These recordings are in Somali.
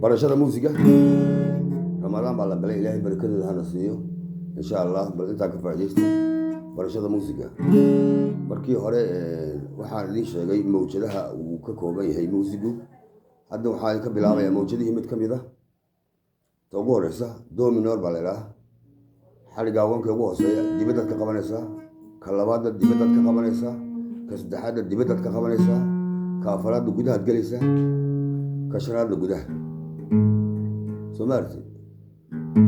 barashada muusiga ramadaan baa la galay, ilaahay barakadeeda hana siiyo insha allah. bal intaa ka faa'iidaysta barashada muusiga. markii hore waxaan idiin sheegay mawjadaha uu ka kooban yahay muusigu. hadda waxaan ka bilaabayaa mawjadihii mid ka mid ah. ta ugu horeysa do minor baa la idhaha, xaliga awanka ugu hooseeya dibadaad ka qabanaysaa, ka labaadna dibadaad ka qabanaysaa, ka saddexaadna dibadaad ka qabanaysaa, ka afaraadna gudahaad gelaysaa, ka shanaadna gudaha. soo maarti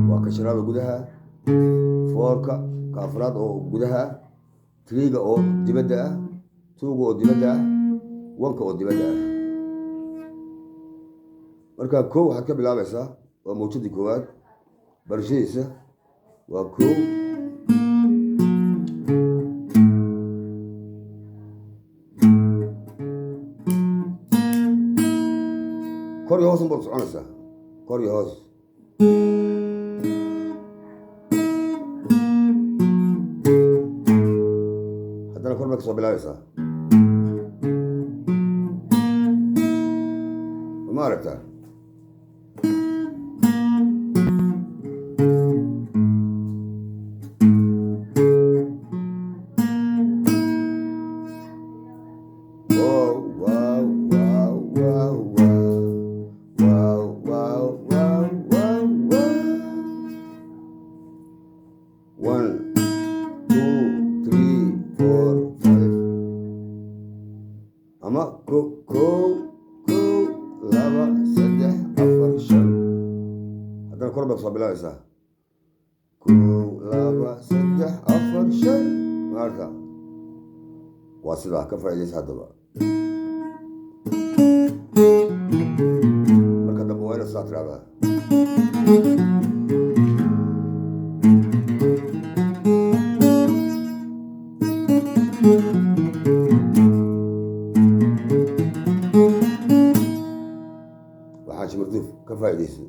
waa ka shanaada gudaha, foorka ka afraad oo gudaha ah, triga oo dibadda ah, tuuga oo dibadda ah, wanka oo dibadda ah. marka kow waxaad ka bilaabaysaa, waa mawjadii koowaad. barashadiisa waa kow kor iyo hoos unbaad soconaysaa, kor iyo hoos. haddana kor baad ka soo bilaabaysaa, ma aragtaa? ama kow laba saddex afar shan. haddana kor baad soo bilaabaysaa, kow laba saddex afar shan. maarka waa sidaa, ka faa'iidaysa. haddaba marka dambe waa inaad sidaa tiraahdaa. waxaa shimartuuf ka faa'iidaysa.